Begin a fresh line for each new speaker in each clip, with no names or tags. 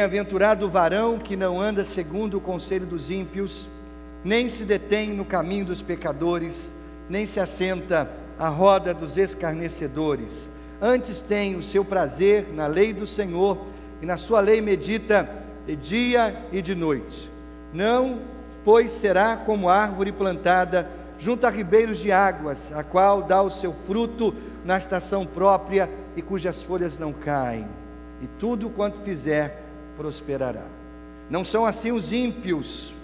Bem-aventurado o varão que não anda segundo o conselho dos ímpios, nem se detém no caminho dos pecadores, nem se assenta à roda dos escarnecedores. Antes tem o seu prazer na lei do Senhor, e na sua lei medita de dia e de noite. Não, pois será como árvore plantada junto a ribeiros de águas, a qual dá o seu fruto na estação própria, e cujas folhas não caem, e tudo quanto fizer prosperará. Não são assim os ímpios,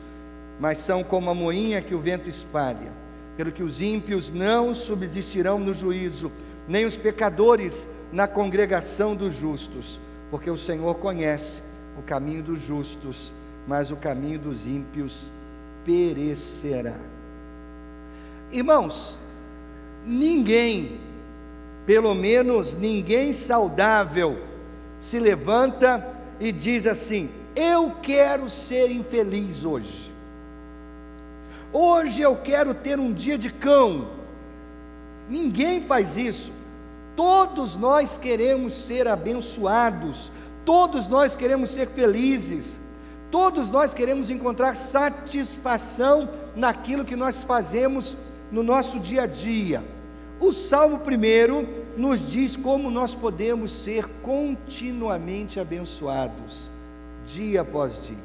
mas são como a moinha que o vento espalha. Pelo que os ímpios não subsistirão no juízo, nem os pecadores na congregação dos justos, porque o Senhor conhece o caminho dos justos, mas o caminho dos ímpios perecerá. Irmãos, ninguém, pelo menos ninguém saudável, se levanta e diz assim: eu quero ser infeliz hoje. Hoje eu quero ter um dia de cão. Ninguém faz isso. Todos nós queremos ser abençoados, todos nós queremos ser felizes, todos nós queremos encontrar satisfação naquilo que nós fazemos no nosso dia a dia. O Salmo 1 nos diz como nós podemos ser continuamente abençoados, dia após dia.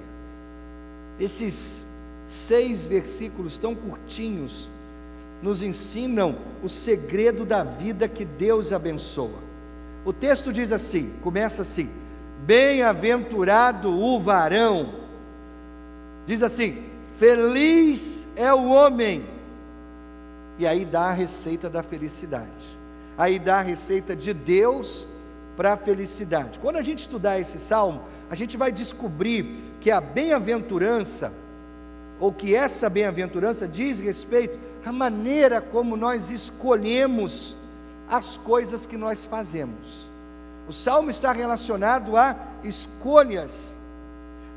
Esses 6 versículos tão curtinhos nos ensinam o segredo da vida que Deus abençoa. O texto diz assim, começa assim: bem-aventurado o varão. Diz assim: feliz é o homem. E aí dá a receita da felicidade. Aí dá a receita de Deus para a felicidade. Quando a gente estudar esse salmo, a gente vai descobrir que a bem-aventurança, ou que essa bem-aventurança diz respeito à maneira como nós escolhemos as coisas que nós fazemos. O salmo está relacionado a escolhas.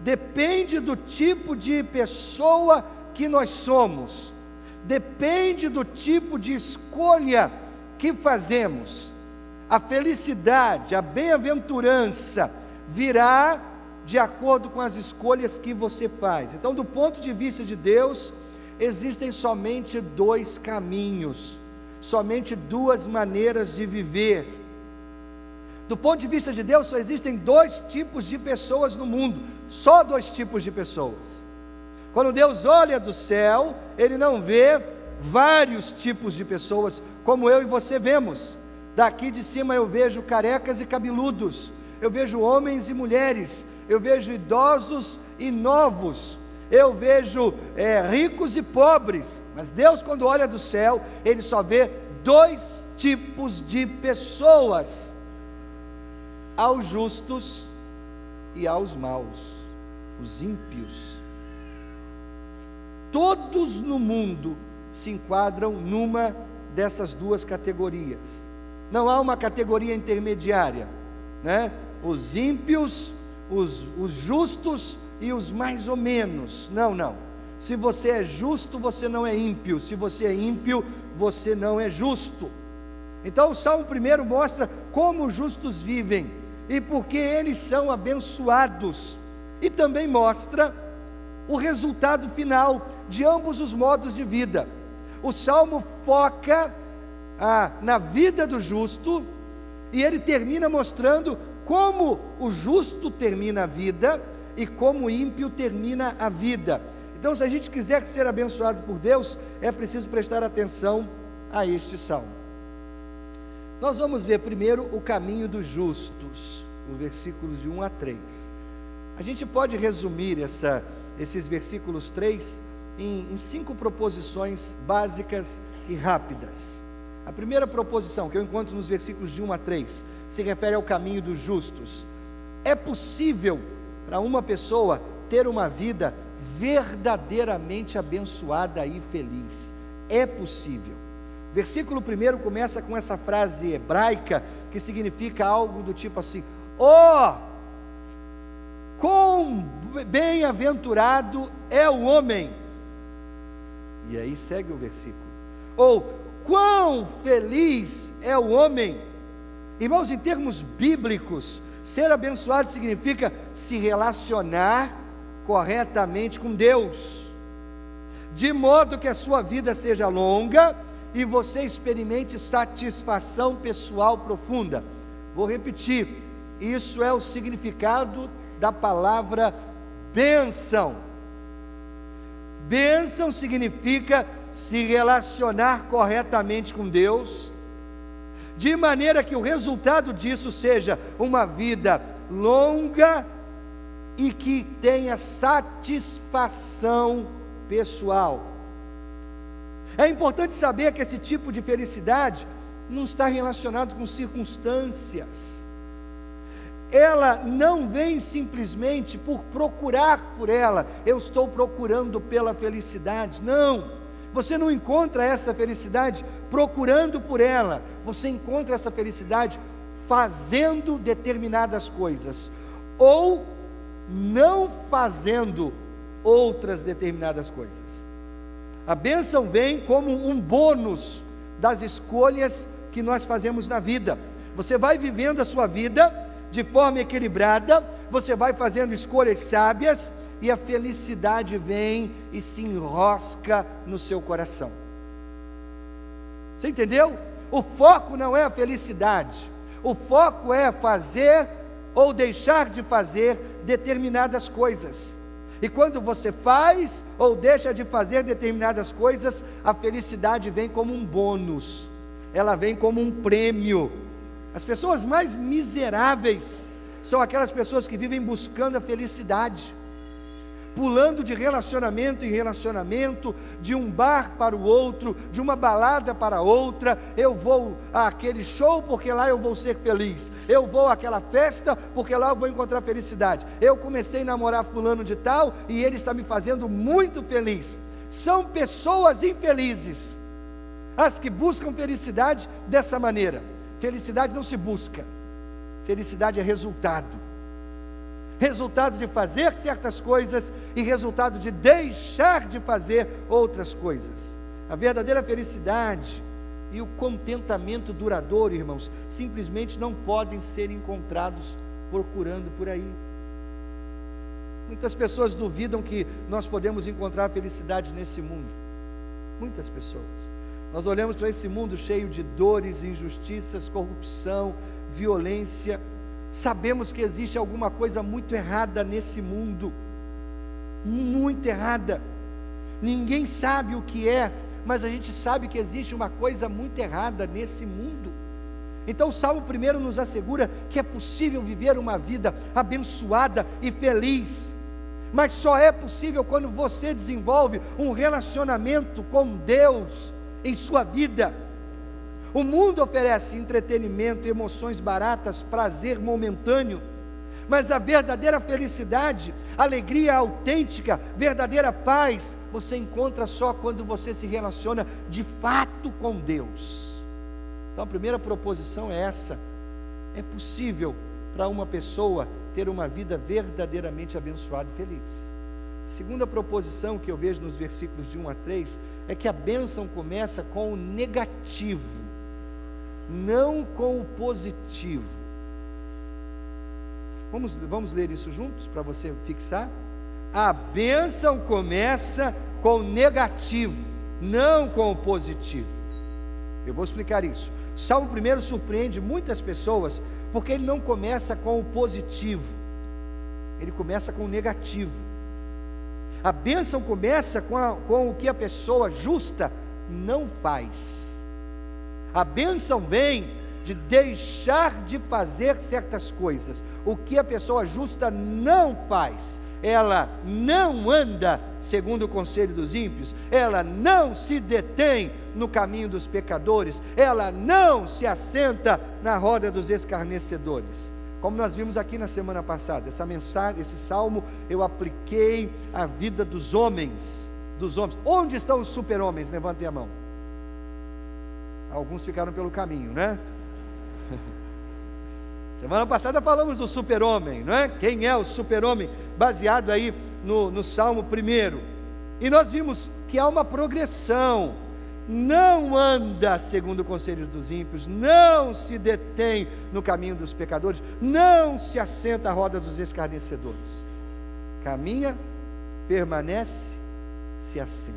Depende do tipo de pessoa que nós somos, depende do tipo de escolha que fazemos. A felicidade, a bem-aventurança virá de acordo com as escolhas que você faz. Então, do ponto de vista de Deus, existem somente 2 caminhos, somente 2 maneiras de viver. Do ponto de vista de Deus, só existem 2 tipos de pessoas no mundo, só 2 tipos de pessoas. Quando Deus olha do céu, Ele não vê vários tipos de pessoas, como eu e você vemos. Daqui de cima eu vejo carecas e cabeludos, eu vejo homens e mulheres, eu vejo idosos e novos, eu vejo ricos e pobres. Mas Deus, quando olha do céu, Ele só vê 2 tipos de pessoas: aos justos e aos maus, os ímpios. Todos no mundo se enquadram numa dessas 2 categorias. Não há uma categoria intermediária, né? Os ímpios, os justos e os mais ou menos. Não. Se você é justo, você não é ímpio. Se você é ímpio, você não é justo. Então o Salmo 1 mostra como os justos vivem e porque eles são abençoados. E também mostra o resultado final de ambos os modos de vida. O Salmo foca na vida do justo, e ele termina mostrando como o justo termina a vida e como o ímpio termina a vida. Então, se a gente quiser ser abençoado por Deus, é preciso prestar atenção a este salmo. Nós vamos ver primeiro o caminho dos justos, os versículos de 1 a 3. A gente pode resumir esses versículos 3 em 5 proposições básicas e rápidas. A primeira proposição que eu encontro nos versículos de 1 a 3 se refere ao caminho dos justos. É possível para uma pessoa ter uma vida verdadeiramente abençoada e feliz. É possível. Versículo 1 começa com essa frase hebraica que significa algo do tipo assim: quão bem-aventurado é o homem. E aí segue o versículo: ou quão feliz é o homem. Irmãos, em termos bíblicos, Ser abençoado significa se relacionar corretamente com Deus, de modo que a sua vida seja longa e você experimente satisfação pessoal profunda. Vou repetir, isso é o significado da palavra bênção. Bênção significa se relacionar corretamente com Deus, de maneira que o resultado disso seja uma vida longa e que tenha satisfação pessoal. É importante saber que esse tipo de felicidade não está relacionado com circunstâncias. Ela não vem simplesmente por procurar por ela. Eu estou procurando pela felicidade. Não, você não encontra essa felicidade procurando por ela. Você encontra essa felicidade fazendo determinadas coisas, ou não fazendo outras determinadas coisas. A bênção vem como um bônus das escolhas que nós fazemos na vida. Você vai vivendo a sua vida de forma equilibrada, você vai fazendo escolhas sábias, e a felicidade vem e se enrosca no seu coração. Você entendeu? O foco não é a felicidade, o foco é fazer ou deixar de fazer determinadas coisas. E quando você faz ou deixa de fazer determinadas coisas, a felicidade vem como um bônus, ela vem como um prêmio. As pessoas mais miseráveis são aquelas pessoas que vivem buscando a felicidade, pulando de relacionamento em relacionamento, de um bar para o outro, de uma balada para outra. Eu vou àquele show porque lá eu vou ser feliz, eu vou àquela festa porque lá eu vou encontrar felicidade, eu comecei a namorar fulano de tal e ele está me fazendo muito feliz. São pessoas infelizes as que buscam felicidade dessa maneira. Felicidade não se busca, felicidade é resultado de fazer certas coisas e resultado de deixar de fazer outras coisas. A verdadeira felicidade e o contentamento duradouro, irmãos, simplesmente não podem ser encontrados procurando por aí. Muitas pessoas duvidam que nós podemos encontrar felicidade nesse mundo. Muitas pessoas. Nós olhamos para esse mundo cheio de dores, injustiças, corrupção, violência. Sabemos que existe alguma coisa muito errada nesse mundo, muito errada. Ninguém sabe o que é, mas a gente sabe que existe uma coisa muito errada nesse mundo. Então o Salmo 1 nos assegura que é possível viver uma vida abençoada e feliz, mas só é possível quando você desenvolve um relacionamento com Deus em sua vida. O mundo oferece entretenimento, emoções baratas, prazer momentâneo, mas a verdadeira felicidade, alegria autêntica, verdadeira paz, você encontra só quando você se relaciona de fato com Deus. Então a primeira proposição é essa: é possível para uma pessoa ter uma vida verdadeiramente abençoada e feliz. Segunda proposição que eu vejo nos versículos de 1 a 3, é que a bênção começa com o negativo, não com o positivo. Vamos ler isso juntos, para você fixar? A bênção começa com o negativo, não com o positivo. Eu vou explicar isso. Salmo 1 surpreende muitas pessoas, porque ele não começa com o positivo, ele começa com o negativo. A bênção começa com o que a pessoa justa não faz. A bênção vem de deixar de fazer certas coisas. O que a pessoa justa não faz. Ela não anda segundo o conselho dos ímpios, ela não se detém no caminho dos pecadores, ela não se assenta na roda dos escarnecedores. Como nós vimos aqui na semana passada, essa mensagem, esse salmo, eu apliquei à vida dos homens. Onde estão os super-homens? Levantem a mão. Alguns ficaram pelo caminho, né? Semana passada falamos do super-homem, não é? Quem é o super-homem? Baseado aí no Salmo 1. E nós vimos que há uma progressão. não anda segundo o conselho dos ímpios, não se detém no caminho dos pecadores, não se assenta à roda dos escarnecedores. Caminha, permanece, se assenta.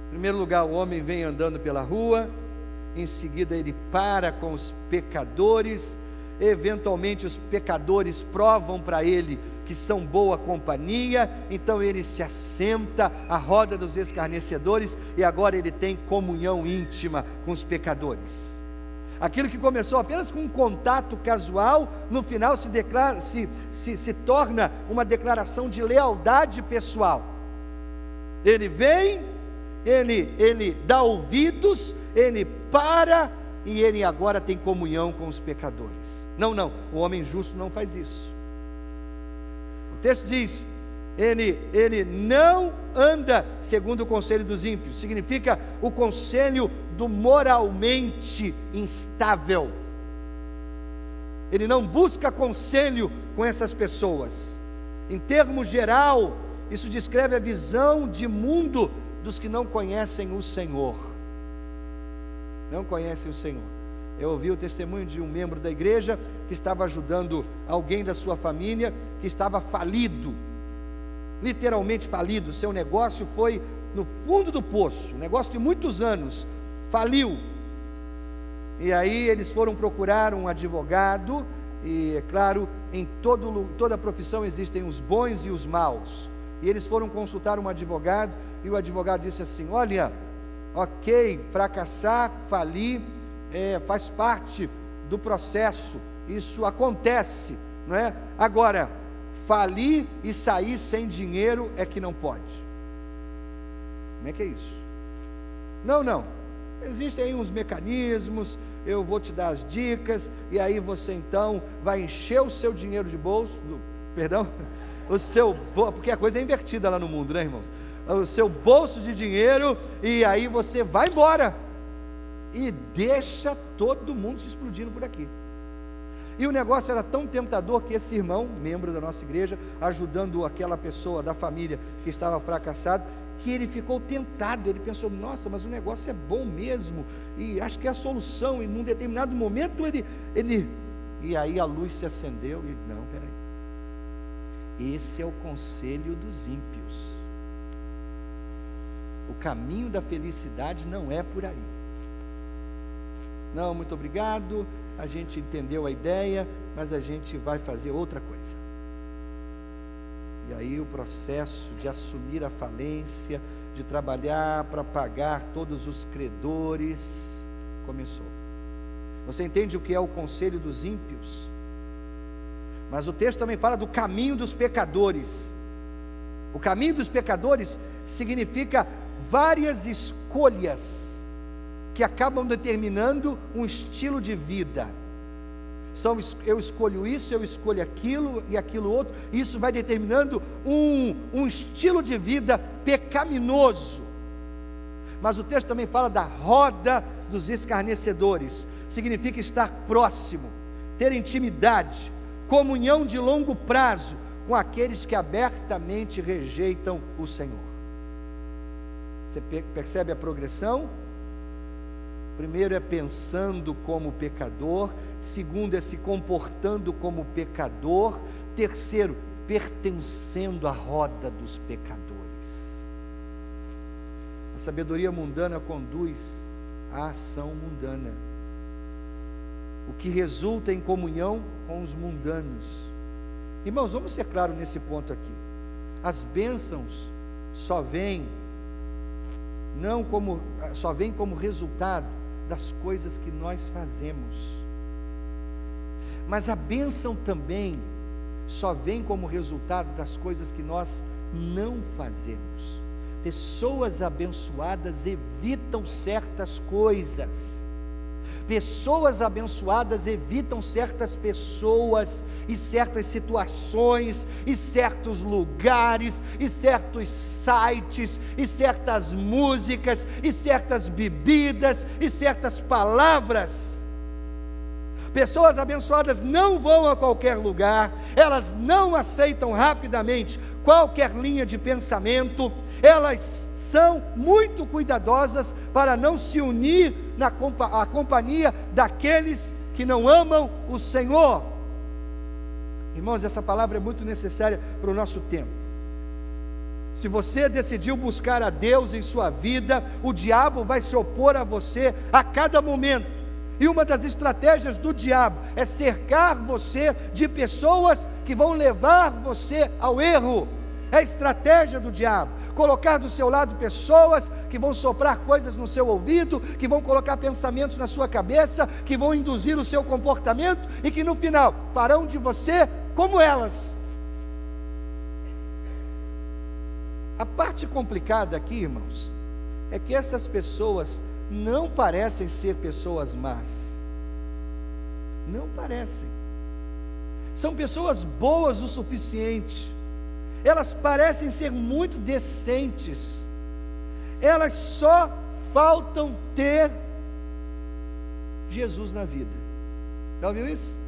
Em primeiro lugar, o homem vem andando pela rua, em seguida ele para com os pecadores, eventualmente os pecadores provam para ele que são boa companhia, então ele se assenta à roda dos escarnecedores e agora ele tem comunhão íntima com os pecadores. Aquilo que começou apenas com um contato casual, no final se torna uma declaração de lealdade pessoal. Ele vem, ele dá ouvidos, ele para e ele agora tem comunhão com os pecadores. Não, o homem justo não faz isso. O texto diz, ele não anda segundo o conselho dos ímpios, significa o conselho do moralmente instável. Ele não busca conselho com essas pessoas. Em termo geral, isso descreve a visão de mundo dos que não conhecem o Senhor. Não conhecem o Senhor. Eu ouvi o testemunho de um membro da igreja que estava ajudando alguém da sua família que estava falido, literalmente falido. Seu negócio foi no fundo do poço, negócio de muitos anos, faliu. E aí eles foram procurar um advogado, e é claro, em toda profissão existem os bons e os maus. E eles foram consultar um advogado, e o advogado disse assim: olha, ok, fracassar, falir, faz parte do processo, isso acontece, não é? Agora, falir e sair sem dinheiro é que não pode. Como é que é isso? Não, existem aí uns mecanismos, eu vou te dar as dicas, e aí você então vai encher o seu dinheiro de bolso, porque a coisa é invertida lá no mundo, né, irmãos? O seu bolso de dinheiro, e aí você vai embora, e deixa todo mundo se explodindo por aqui. E o negócio era tão tentador que esse irmão, membro da nossa igreja, ajudando aquela pessoa da família que estava fracassado, que ele ficou tentado, ele pensou, nossa, mas o negócio é bom mesmo, e acho que é a solução, e num determinado momento e aí a luz se acendeu, e não, peraí, esse é o conselho dos ímpios, o caminho da felicidade não é por aí. Não, muito obrigado, a gente entendeu a ideia, mas a gente vai fazer outra coisa. E aí o processo de assumir a falência, de trabalhar para pagar todos os credores, começou. Você entende o que é o conselho dos ímpios? Mas o texto também fala do caminho dos pecadores. O caminho dos pecadores significa várias escolhas que acabam determinando um estilo de vida. Eu escolho isso, eu escolho aquilo e aquilo outro, e isso vai determinando um estilo de vida pecaminoso. Mas o texto também fala da roda dos escarnecedores, significa estar próximo, ter intimidade, comunhão de longo prazo com aqueles que abertamente rejeitam o Senhor. Você percebe a progressão? Primeiro é pensando como pecador, segundo é se comportando como pecador, terceiro, pertencendo à roda dos pecadores. A sabedoria mundana conduz à ação mundana, o que resulta em comunhão com os mundanos. Irmãos, vamos ser claros nesse ponto aqui. As bênçãos só vêm como resultado das coisas que nós fazemos, mas a bênção também só vem como resultado das coisas que nós não fazemos. Pessoas abençoadas evitam certas coisas, pessoas abençoadas evitam certas pessoas e certas situações e certos lugares e certos sites e certas músicas e certas bebidas e certas palavras. Pessoas abençoadas não vão a qualquer lugar, elas não aceitam rapidamente qualquer linha de pensamento, elas são muito cuidadosas para não se unir à companhia daqueles que não amam o Senhor. Irmãos, essa palavra é muito necessária para o nosso tempo. Se você decidiu buscar a Deus em sua vida, o diabo vai se opor a você a cada momento. E uma das estratégias do diabo é cercar você de pessoas que vão levar você ao erro. É a estratégia do diabo. Colocar do seu lado pessoas que vão soprar coisas no seu ouvido, que vão colocar pensamentos na sua cabeça, que vão induzir o seu comportamento e que no final farão de você como elas. A parte complicada aqui, irmãos, é que essas pessoas não parecem ser pessoas más. Não parecem. São pessoas boas o suficiente. Elas parecem ser muito decentes. Elas só faltam ter Jesus na vida. Já ouviu isso?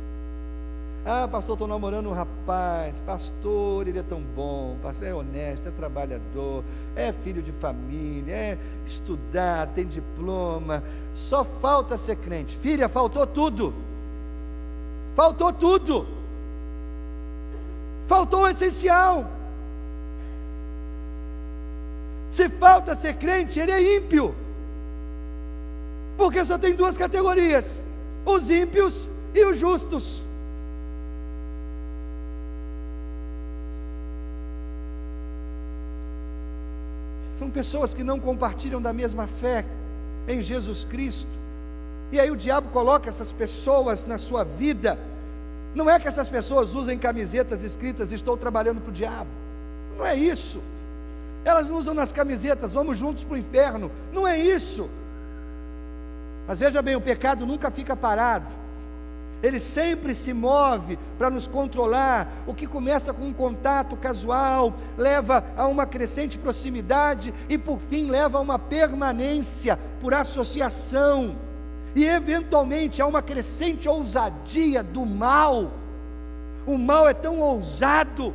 Ah, pastor, estou namorando um rapaz. Pastor, ele é tão bom. Pastor, é honesto, é trabalhador, é filho de família, é estudar, tem diploma. Só falta ser crente. Filha, faltou tudo. Faltou tudo. Faltou o essencial. Se falta ser crente, ele é ímpio. Porque só tem duas categorias: os ímpios e os justos. São pessoas que não compartilham da mesma fé em Jesus Cristo. E aí o diabo coloca essas pessoas na sua vida. Não é que essas pessoas usem camisetas escritas "estou trabalhando para o diabo". Não é isso. Elas não usam nas camisetas "vamos juntos para o inferno". Não é isso. Mas veja bem, o pecado nunca fica parado. Ele sempre se move para nos controlar. O que começa com um contato casual, leva a uma crescente proximidade e por fim leva a uma permanência por associação. E eventualmente há uma crescente ousadia do mal. O mal é tão ousado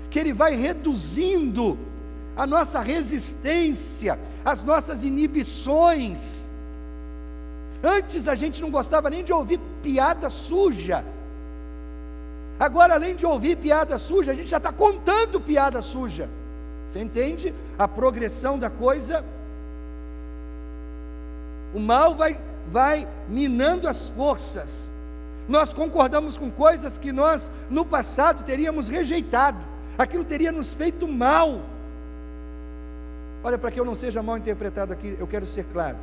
que ele vai reduzindo a nossa resistência, as nossas inibições. Antes a gente não gostava nem de ouvir piada suja. Agora, além de ouvir piada suja, a gente já está contando piada suja. Você entende a progressão da coisa? O mal vai minando as forças. Nós concordamos com coisas que nós no passado teríamos rejeitado. Aquilo teria nos feito mal. Olha, para que eu não seja mal interpretado aqui, eu quero ser claro.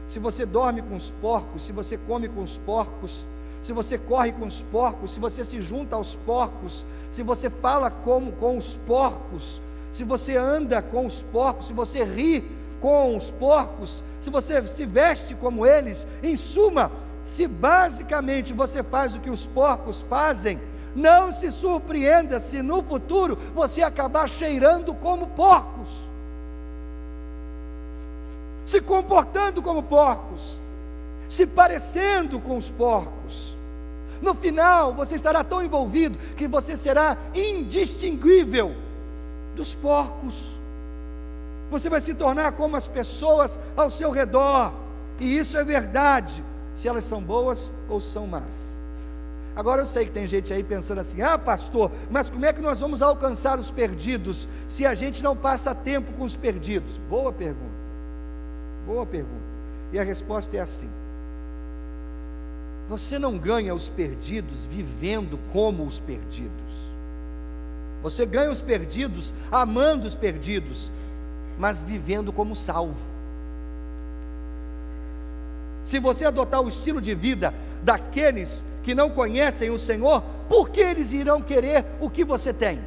Se você dorme com os porcos, se você come com os porcos, se você corre com os porcos, se você se junta aos porcos, se você fala com os porcos, se você anda com os porcos, se você ri com os porcos, se você se veste como eles, em suma, se basicamente você faz o que os porcos fazem, não se surpreenda se no futuro você acabar cheirando como porcos, se comportando como porcos, se parecendo com os porcos. No final você estará tão envolvido que você será indistinguível dos porcos. Você vai se tornar como as pessoas ao seu redor, e isso é verdade, se elas são boas ou são más. Agora eu sei que tem gente aí pensando assim: ah, pastor, mas como é que nós vamos alcançar os perdidos se a gente não passa tempo com os perdidos? Boa pergunta. Boa pergunta. E a resposta é assim: você não ganha os perdidos vivendo como os perdidos. Você ganha os perdidos amando os perdidos, mas vivendo como salvo. Se você adotar o estilo de vida daqueles que não conhecem o Senhor, por que eles irão querer o que você tem?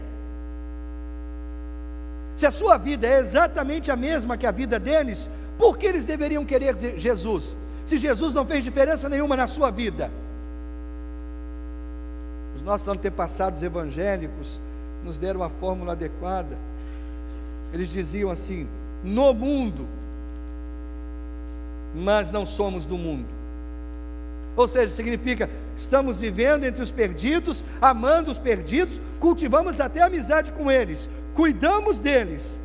Se a sua vida é exatamente a mesma que a vida deles, por que eles deveriam querer Jesus? Se Jesus não fez diferença nenhuma na sua vida. Os nossos antepassados evangélicos nos deram a fórmula adequada. Eles diziam assim: no mundo, mas não somos do mundo. Ou seja, significa, estamos vivendo entre os perdidos, amando os perdidos, cultivamos até amizade com eles, cuidamos deles,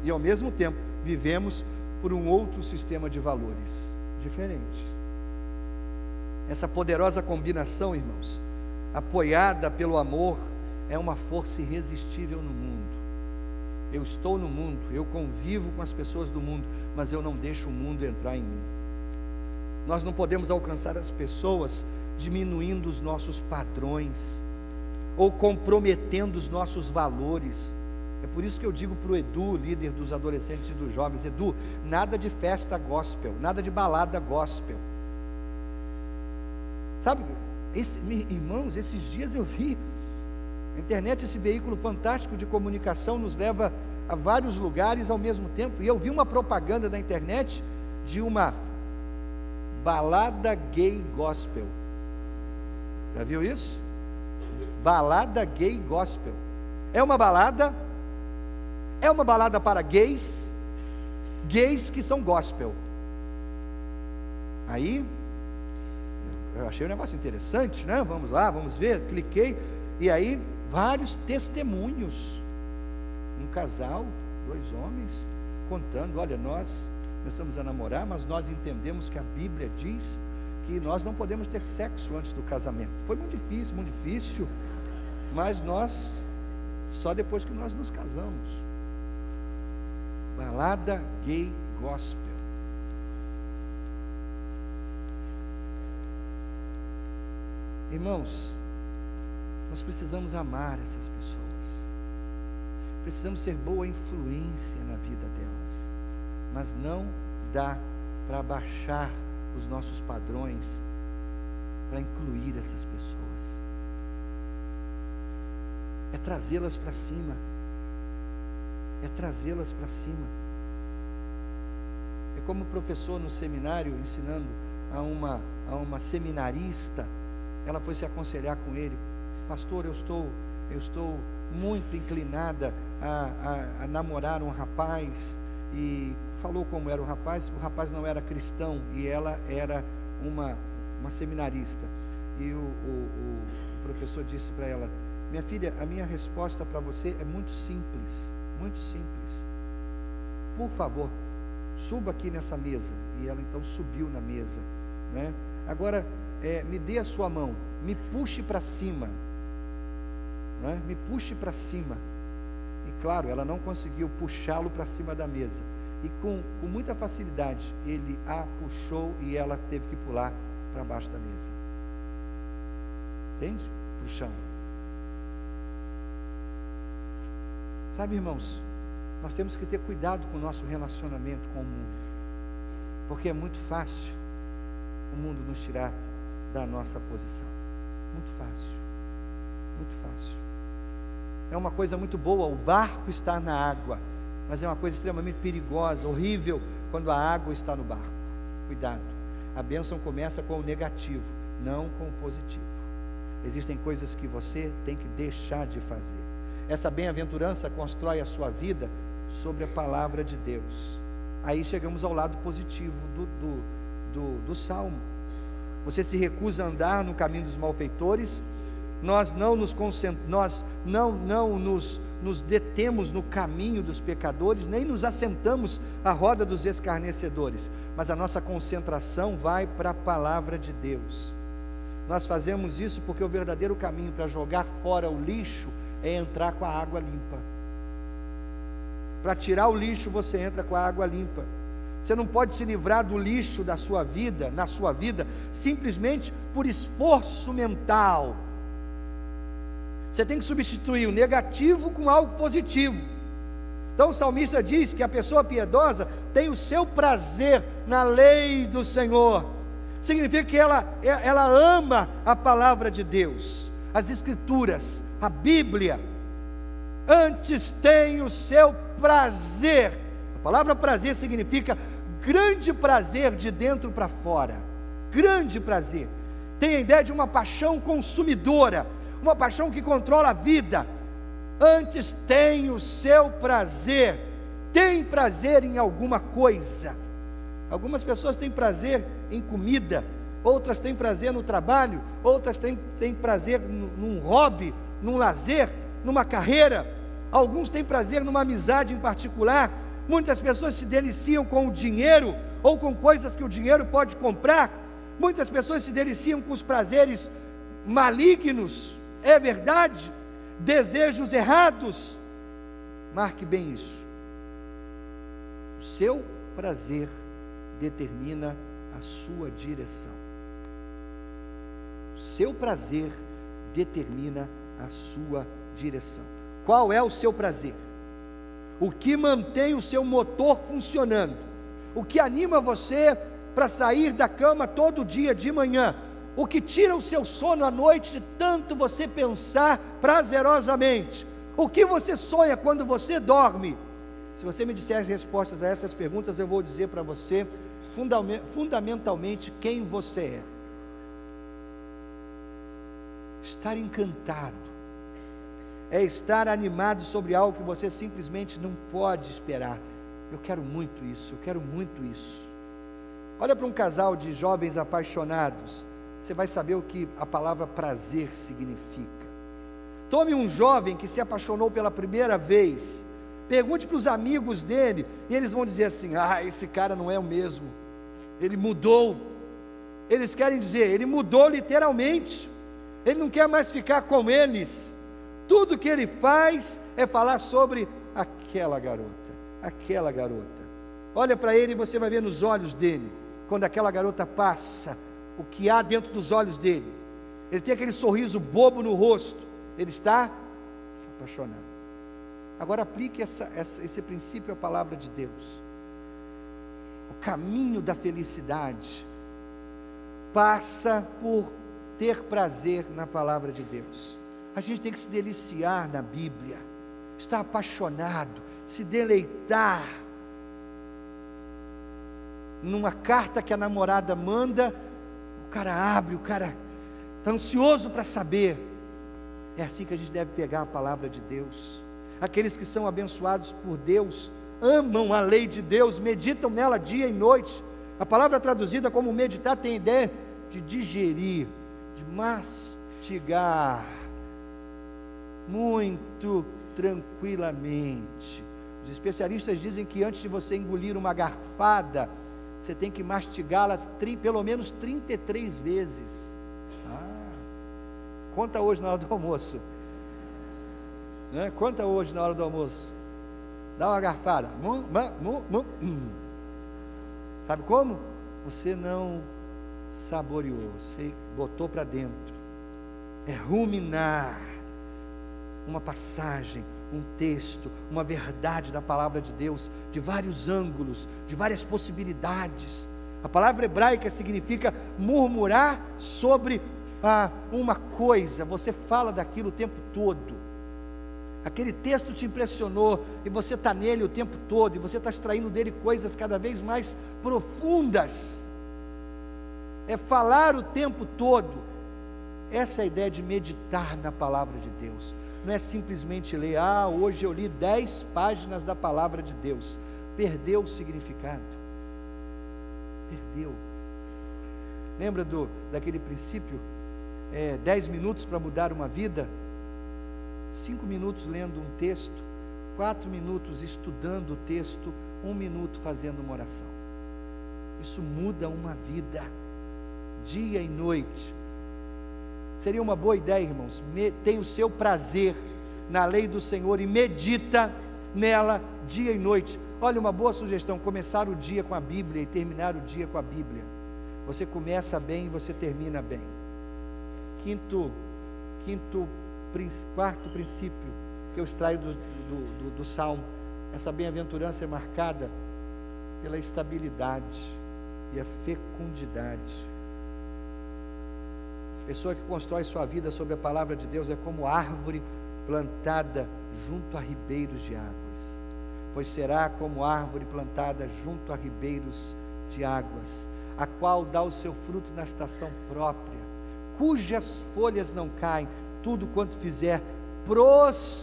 e ao mesmo tempo vivemos por um outro sistema de valores diferente. Essa poderosa combinação, irmãos, apoiada pelo amor, é uma força irresistível no mundo. Eu estou no mundo, eu convivo com as pessoas do mundo, mas eu não deixo o mundo entrar em mim. Nós não podemos alcançar as pessoas diminuindo os nossos padrões, ou comprometendo os nossos valores. É por isso que eu digo para o Edu, líder dos adolescentes e dos jovens: Edu, nada de festa gospel, nada de balada gospel. Sabe, irmãos, esses dias eu vi a internet, esse veículo fantástico de comunicação, nos leva a vários lugares ao mesmo tempo, e eu vi uma propaganda na internet de uma balada gay gospel. Já viu isso? Balada gay gospel. É uma balada para gays que são gospel. Aí eu achei um negócio interessante, né? Vamos lá, vamos ver. Cliquei, e aí vários testemunhos. Um casal, 2 homens, contando: olha, nós começamos a namorar, mas nós entendemos que a Bíblia diz que nós não podemos ter sexo antes do casamento. Foi muito difícil, mas nós, só depois que nós nos casamos. Balada gay gospel. Irmãos, nós precisamos amar essas pessoas, precisamos ser boa influência na vida delas, mas não dá para baixar os nossos padrões para incluir essas pessoas. É trazê-las para cima, é trazê-las para cima. É como o professor no seminário ensinando a uma seminarista. Ela foi se aconselhar com ele: pastor, eu estou muito inclinada a namorar um rapaz. E falou como era o rapaz não era cristão, e ela era uma seminarista. E o professor disse para ela: minha filha, a minha resposta para você é muito simples, muito simples. Por favor, suba aqui nessa mesa. E ela então subiu na mesa, né? Agora, me dê a sua mão, me puxe para cima, né? Me puxe para cima. E claro, ela não conseguiu puxá-lo para cima da mesa, e com muita facilidade ele a puxou, e ela teve que pular para baixo da mesa. Entende? Para o chão. Sabe, irmãos, nós temos que ter cuidado com o nosso relacionamento com o mundo, porque é muito fácil o mundo nos tirar da nossa posição. Muito fácil, muito fácil. É uma coisa muito boa o barco estar na água, mas é uma coisa extremamente perigosa, horrível, quando a água está no barco. Cuidado, a bênção começa com o negativo, não com o positivo. Existem coisas que você tem que deixar de fazer. Essa bem-aventurança constrói a sua vida sobre a palavra de Deus. Aí chegamos ao lado positivo do Salmo. Você se recusa a andar no caminho dos malfeitores. Nós não nos detemos no caminho dos pecadores, nem nos assentamos à roda dos escarnecedores, mas a nossa concentração vai para a palavra de Deus. Nós fazemos isso porque o verdadeiro caminho para jogar fora o lixo é entrar com a água limpa. Para tirar o lixo, você entra com a água limpa. Você não pode se livrar do lixo da sua vida, na sua vida, simplesmente por esforço mental. Você tem que substituir o negativo com algo positivo. Então o salmista diz que a pessoa piedosa tem o seu prazer na lei do Senhor. Significa que ela ama a palavra de Deus, as escrituras, a Bíblia. Antes tem o seu prazer. A palavra prazer significa grande prazer de dentro para fora. Grande prazer. Tem a ideia de uma paixão consumidora, uma paixão que controla a vida. Antes tem o seu prazer. Tem prazer em alguma coisa. Algumas pessoas têm prazer em comida, outras têm prazer no trabalho, outras têm prazer num hobby, num lazer, numa carreira, alguns têm prazer numa amizade em particular. Muitas pessoas se deliciam com o dinheiro, ou com coisas que o dinheiro pode comprar. Muitas pessoas se deliciam com os prazeres malignos, é verdade, desejos errados. Marque bem isso. O seu prazer determina a sua direção. O seu prazer determina a sua direção. Qual é o seu prazer? O que mantém o seu motor funcionando? O que anima você para sair da cama todo dia de manhã? O que tira o seu sono à noite de tanto você pensar prazerosamente? O que você sonha quando você dorme? Se você me disser as respostas a essas perguntas, eu vou dizer para você fundamentalmente quem você é. Estar encantado é estar animado sobre algo que você simplesmente não pode esperar. Eu quero muito isso, eu quero muito isso. Olha para um casal de jovens apaixonados, você vai saber o que a palavra prazer significa. Tome um jovem que se apaixonou pela primeira vez, pergunte para os amigos dele, e eles vão dizer assim: esse cara não é o mesmo, ele mudou. Eles querem dizer, ele mudou literalmente, ele não quer mais ficar com eles. Tudo que ele faz é falar sobre aquela garota. Olha para ele e você vai ver nos olhos dele, quando aquela garota passa, o que há dentro dos olhos dele. Ele tem aquele sorriso bobo no rosto, ele está apaixonado. Agora aplique esse princípio à palavra de Deus. O caminho da felicidade passa por ter prazer na palavra de Deus. A gente tem que se deliciar na Bíblia, estar apaixonado, se deleitar. Numa carta que a namorada manda, o cara abre, o cara está ansioso para saber. É assim que a gente deve pegar a palavra de Deus. Aqueles que são abençoados por Deus, amam a lei de Deus, meditam nela dia e noite. A palavra traduzida como meditar tem a ideia de digerir, de mastigar, muito tranquilamente. Os especialistas dizem que antes de você engolir uma garfada, você tem que mastigá-la pelo menos 33 vezes. Conta hoje na hora do almoço, né? Conta hoje na hora do almoço. Dá uma garfada. Sabe como? Você não saboreou, você botou para dentro. É ruminar uma passagem, um texto, uma verdade da palavra de Deus, de vários ângulos, de várias possibilidades. A palavra hebraica significa murmurar sobre uma coisa. Você fala daquilo o tempo todo. Aquele texto te impressionou e você está nele o tempo todo, e você está extraindo dele coisas cada vez mais profundas. É falar o tempo todo. Essa é a ideia de meditar na palavra de Deus. Não é simplesmente ler, hoje eu li 10 páginas da palavra de Deus. Perdeu o significado. Perdeu. Lembra daquele princípio? 10 minutos para mudar uma vida, 5 minutos lendo um texto, 4 minutos estudando o texto, 1 minuto fazendo uma oração. Isso muda uma vida, dia e noite. Seria uma boa ideia, irmãos, tem o seu prazer na lei do Senhor e medita nela dia e noite. Olha, uma boa sugestão: começar o dia com a Bíblia e terminar o dia com a Bíblia. Você começa bem e você termina bem. Quarto princípio que eu extraio do Salmo: essa bem-aventurança é marcada pela estabilidade e a fecundidade. A pessoa que constrói sua vida sobre a palavra de Deus é como árvore plantada junto a ribeiros de águas, pois será como árvore plantada junto a ribeiros de águas, a qual dá o seu fruto na estação própria, cujas folhas não caem, tudo quanto fizer prosperará.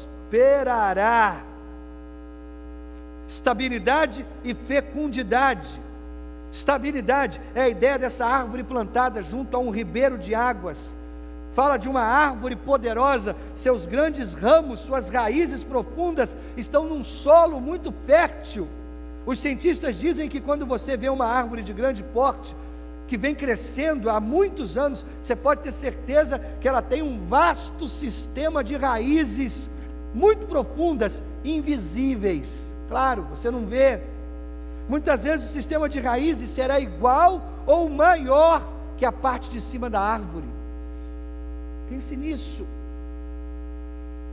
Estabilidade e fecundidade. Estabilidade é a ideia dessa árvore plantada junto a um ribeiro de águas. Fala de uma árvore poderosa, seus grandes ramos, suas raízes profundas estão num solo muito fértil. Os cientistas dizem que quando você vê uma árvore de grande porte, que vem crescendo há muitos anos, você pode ter certeza que ela tem um vasto sistema de raízes muito profundas, invisíveis. Claro, você não vê. Muitas vezes o sistema de raízes será igual ou maior que a parte de cima da árvore. Pense nisso.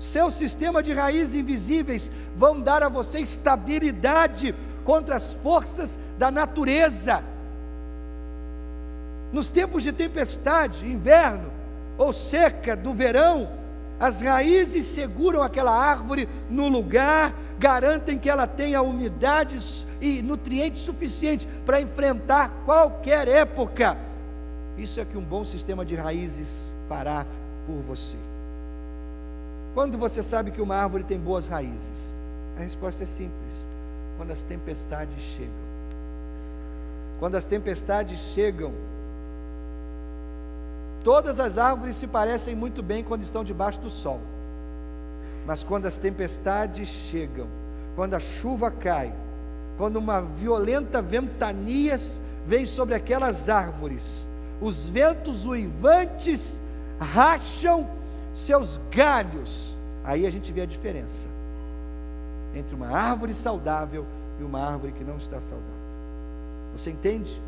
Seu sistema de raízes invisíveis vão dar a você estabilidade contra as forças da natureza. Nos tempos de tempestade, inverno ou seca do verão, as raízes seguram aquela árvore no lugar, garantem que ela tenha umidade e nutrientes suficientes para enfrentar qualquer época. Isso é que um bom sistema de raízes fará por você. Quando você sabe que uma árvore tem boas raízes? A resposta é simples: quando as tempestades chegam. Quando as tempestades chegam, todas as árvores se parecem muito bem quando estão debaixo do sol, mas quando as tempestades chegam, quando a chuva cai, quando uma violenta ventania vem sobre aquelas árvores, os ventos uivantes racham seus galhos, aí a gente vê a diferença entre uma árvore saudável e uma árvore que não está saudável. Você entende?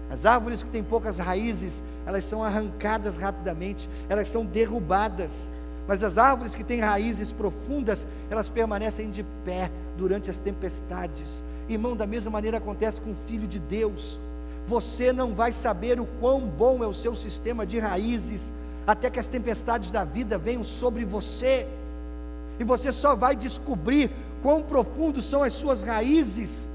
As árvores que têm poucas raízes, elas são arrancadas rapidamente, elas são derrubadas. Mas as árvores que têm raízes profundas, elas permanecem de pé durante as tempestades. Irmão, da mesma maneira acontece com o Filho de Deus. Você não vai saber o quão bom é o seu sistema de raízes, até que as tempestades da vida venham sobre você. E você só vai descobrir quão profundos são as suas raízes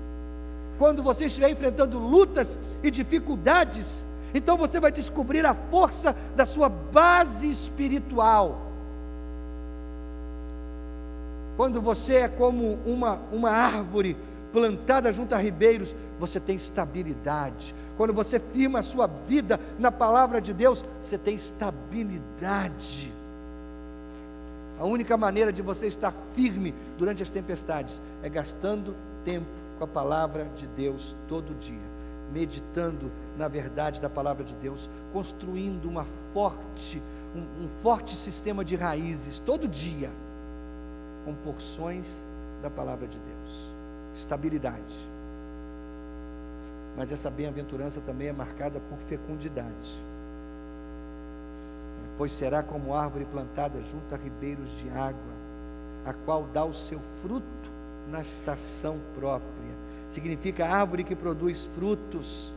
quando você estiver enfrentando lutas e dificuldades. Então você vai descobrir a força da sua base espiritual. Quando você é como uma árvore plantada junto a ribeiros, você tem estabilidade. Quando você firma a sua vida na palavra de Deus, você tem estabilidade. A única maneira de você estar firme durante as tempestades é gastando tempo com a palavra de Deus todo dia, meditando na verdade da palavra de Deus, construindo um forte sistema de raízes todo dia, com porções da palavra de Deus. Estabilidade. Mas essa bem-aventurança também é marcada por fecundidade. Pois será como árvore plantada junto a ribeiros de água, a qual dá o seu fruto na estação própria. Significa árvore que produz frutos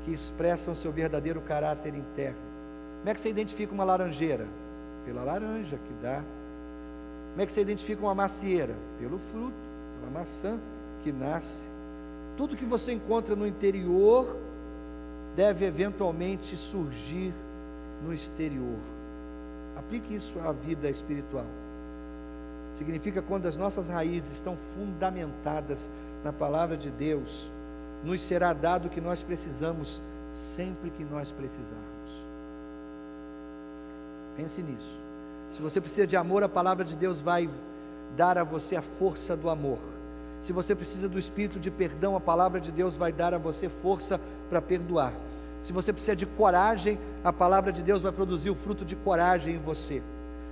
que expressam seu verdadeiro caráter interno. Como é que você identifica uma laranjeira? Pela laranja que dá. Como é que você identifica uma macieira? Pelo fruto, pela maçã que nasce. Tudo que você encontra no interior deve eventualmente surgir no exterior. Aplique isso à vida espiritual. Significa quando as nossas raízes estão fundamentadas na palavra de Deus, nos será dado o que nós precisamos sempre que nós precisarmos. Pense nisso. Se você precisa de amor, a palavra de Deus vai dar a você a força do amor. Se você precisa do espírito de perdão, a palavra de Deus vai dar a você força para perdoar. Se você precisa de coragem, a palavra de Deus vai produzir o fruto de coragem em você.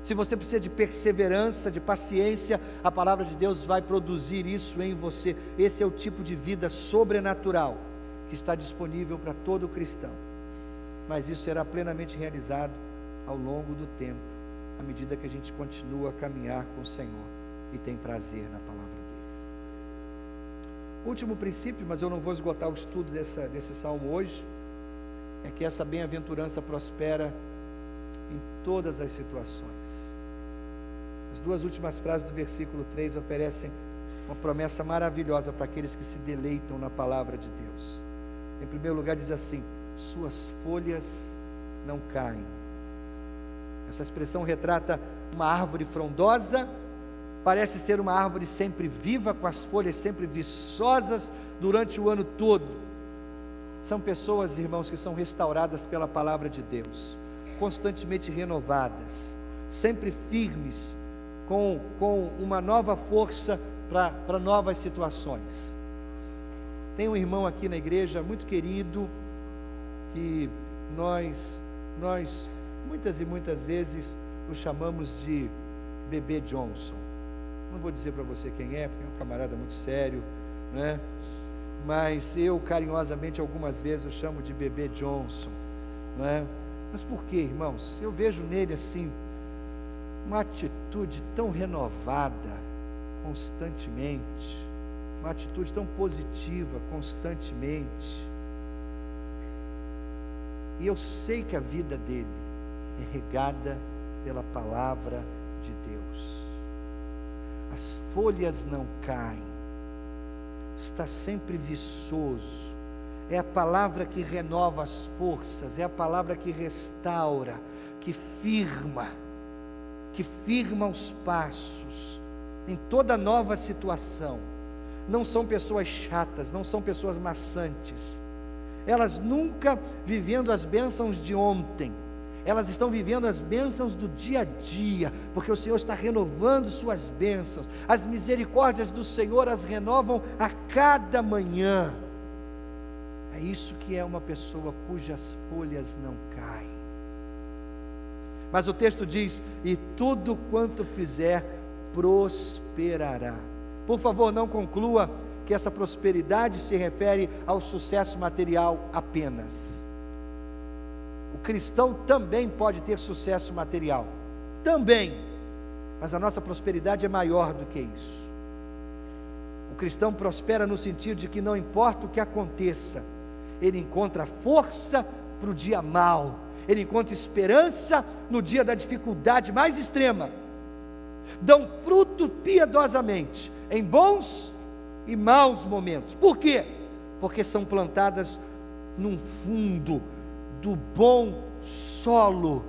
Se você precisa de perseverança, de paciência, a palavra de Deus vai produzir isso em você. Esse é o tipo de vida sobrenatural que está disponível para todo cristão. Mas isso será plenamente realizado ao longo do tempo, à medida que a gente continua a caminhar com o Senhor e tem prazer na palavra dele. Último princípio, mas eu não vou esgotar o estudo desse salmo hoje, é que essa bem-aventurança prospera em todas as situações. As duas últimas frases do versículo 3 oferecem uma promessa maravilhosa para aqueles que se deleitam na palavra de Deus. Em primeiro lugar diz assim: suas folhas não caem. Essa expressão retrata uma árvore frondosa, parece ser uma árvore sempre viva, com as folhas sempre viçosas durante o ano todo. São pessoas, irmãos, que são restauradas pela palavra de Deus, constantemente renovadas, sempre firmes, com uma nova força para novas situações. Tem um irmão aqui na igreja, muito querido, que nós muitas e muitas vezes o chamamos de Bebê Johnson. Não vou dizer para você quem é, porque é um camarada muito sério, né? Mas eu carinhosamente algumas vezes o chamo de Bebê Johnson, né? Mas por quê, irmãos? Eu vejo nele assim uma atitude tão renovada constantemente, uma atitude tão positiva constantemente, e eu sei que a vida dele é regada pela palavra de Deus. As folhas não caem, está sempre viçoso. É a palavra que renova as forças, é a palavra que restaura, que firma os passos em toda nova situação. Não são pessoas chatas, não são pessoas maçantes. Elas nunca vivendo as bênçãos de ontem, elas estão vivendo as bênçãos do dia a dia, porque o Senhor está renovando suas bênçãos. As misericórdias do Senhor as renovam a cada manhã. É isso que é uma pessoa cujas folhas não caem. Mas o texto diz: e tudo quanto fizer prosperará. Por favor, não conclua que essa prosperidade se refere ao sucesso material apenas. O cristão também pode ter sucesso material, também, mas a nossa prosperidade é maior do que isso. O cristão prospera no sentido de que não importa o que aconteça, ele encontra força para o dia mau, ele encontra esperança no dia da dificuldade mais extrema, dão fruto piedosamente, em bons e maus momentos. Por quê? Porque são plantadas num fundo do bom solo,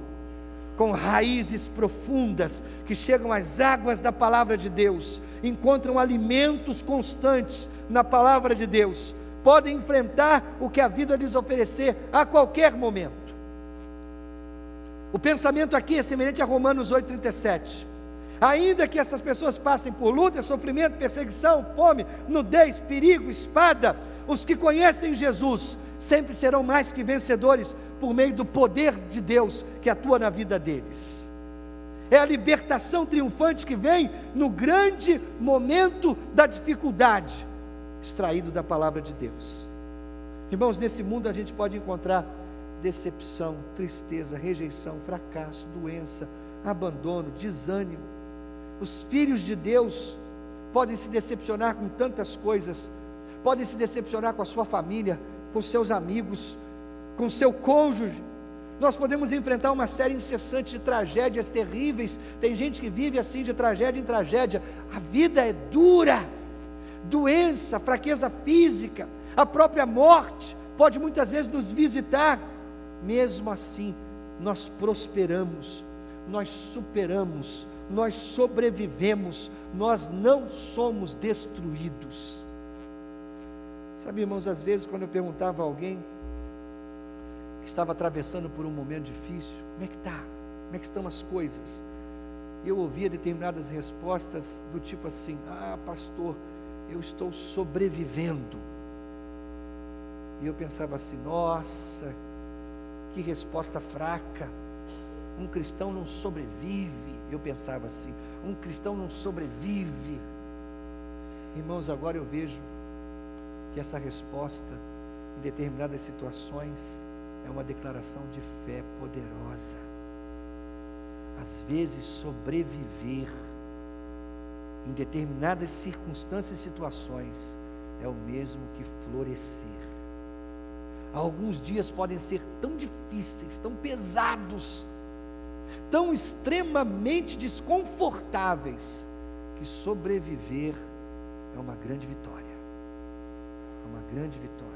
com raízes profundas, que chegam às águas da palavra de Deus, encontram alimentos constantes na palavra de Deus, podem enfrentar o que a vida lhes oferecer a qualquer momento. O pensamento aqui é semelhante a Romanos 8,37. Ainda que essas pessoas passem por luta, sofrimento, perseguição, fome, nudez, perigo, espada, os que conhecem Jesus sempre serão mais que vencedores por meio do poder de Deus que atua na vida deles. É a libertação triunfante que vem no grande momento da dificuldade, extraído da palavra de Deus. Irmãos, nesse mundo a gente pode encontrar decepção, tristeza, rejeição, fracasso, doença, abandono, desânimo. Os filhos de Deus podem se decepcionar com tantas coisas, podem se decepcionar com a sua família, com seus amigos, com seu cônjuge. Nós podemos enfrentar uma série incessante de tragédias terríveis. Tem gente que vive assim, de tragédia em tragédia. A vida é dura. Doença, fraqueza física, a própria morte pode muitas vezes nos visitar. Mesmo assim, nós prosperamos, nós superamos, nós sobrevivemos, nós não somos destruídos. Sabe, irmãos, às vezes quando eu perguntava a alguém que estava atravessando por um momento difícil, como é que está? Como é que estão as coisas? Eu ouvia determinadas respostas do tipo assim: ah, pastor, eu estou sobrevivendo. E eu pensava assim: nossa, que resposta fraca. Um cristão não sobrevive. Eu pensava assim: um cristão não sobrevive. Irmãos, agora eu vejo que essa resposta, em determinadas situações, é uma declaração de fé poderosa. Às vezes, sobreviver em determinadas circunstâncias e situações é o mesmo que florescer. Alguns dias podem ser tão difíceis, tão pesados, tão extremamente desconfortáveis, que sobreviver é uma grande vitória. É uma grande vitória.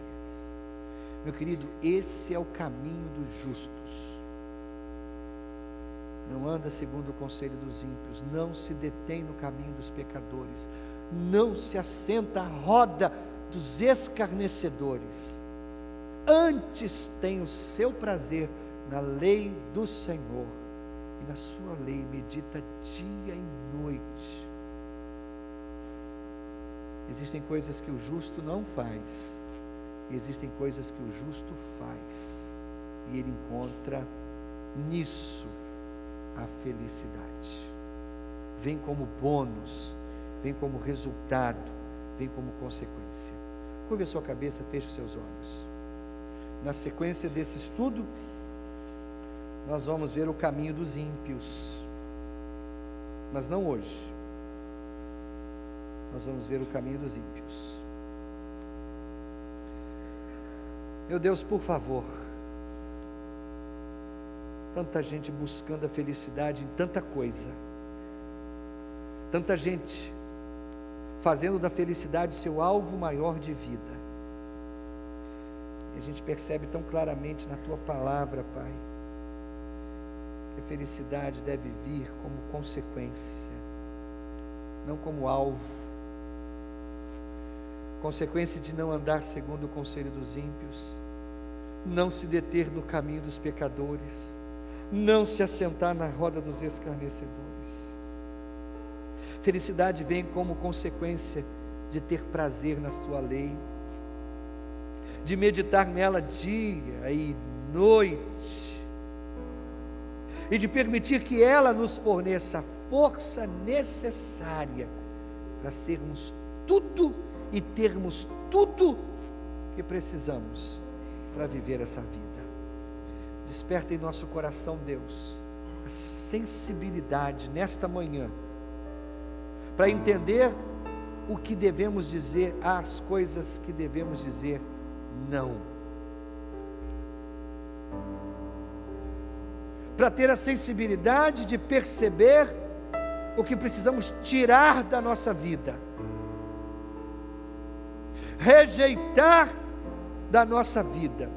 Meu querido, esse é o caminho dos justos. Não anda segundo o conselho dos ímpios, não se detém no caminho dos pecadores, não se assenta à roda dos escarnecedores. antes tem o seu prazer na lei do Senhor, e na sua lei medita dia e noite. Existem coisas que o justo não faz, e existem coisas que o justo faz, e ele encontra nisso a felicidade. Vem como bônus, vem como resultado, vem como consequência. Curve a sua cabeça, feche os seus olhos. Na sequência desse estudo, nós vamos ver o caminho dos ímpios, mas não hoje. Nós vamos ver o caminho dos ímpios. Meu Deus, por favor, tanta gente buscando a felicidade em tanta coisa, tanta gente fazendo da felicidade seu alvo maior de vida, e a gente percebe tão claramente na Tua palavra, Pai, que a felicidade deve vir como consequência, não como alvo. Consequência de não andar segundo o conselho dos ímpios, não se deter no caminho dos pecadores, não se assentar na roda dos escarnecedores. Felicidade vem como consequência de ter prazer na tua lei, de meditar nela dia e noite, e de permitir que ela nos forneça a força necessária para sermos tudo e termos tudo que precisamos para viver essa vida. Desperta em nosso coração, Deus, a sensibilidade nesta manhã, para entender o que devemos dizer, as coisas que devemos dizer não. Para ter a sensibilidade de perceber o que precisamos tirar da nossa vida, rejeitar da nossa vida,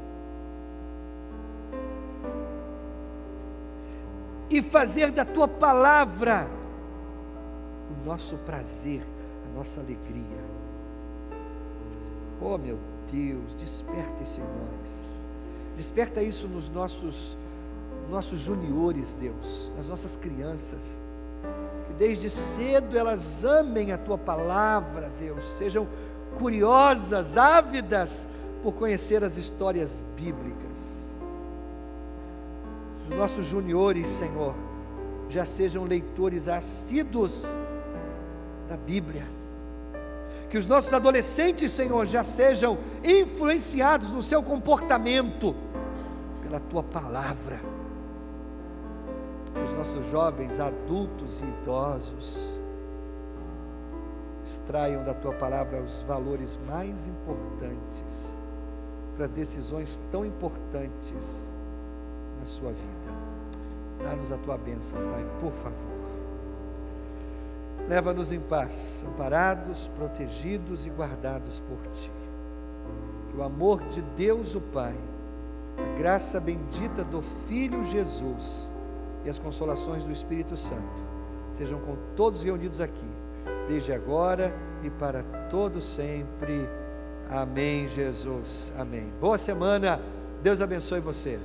e fazer da Tua palavra o nosso prazer, a nossa alegria. Oh meu Deus, desperta isso em nós, desperta isso nos nossos juniores, Deus, nas nossas crianças, que desde cedo elas amem a Tua palavra, Deus, sejam curiosas, ávidas por conhecer as histórias bíblicas. Os nossos juniores, Senhor, já sejam leitores assíduos da Bíblia. Que os nossos adolescentes, Senhor, já sejam influenciados no seu comportamento pela Tua palavra. Que os nossos jovens, adultos e idosos extraiam da Tua palavra os valores mais importantes para decisões tão importantes na sua vida. Dá-nos a Tua bênção, Pai, por favor. Leva-nos em paz, amparados, protegidos e guardados por Ti. Que o amor de Deus o Pai, a graça bendita do Filho Jesus e as consolações do Espírito Santo sejam com todos reunidos aqui, desde agora e para todo sempre. Amém, Jesus. Amém. Boa semana. Deus abençoe você.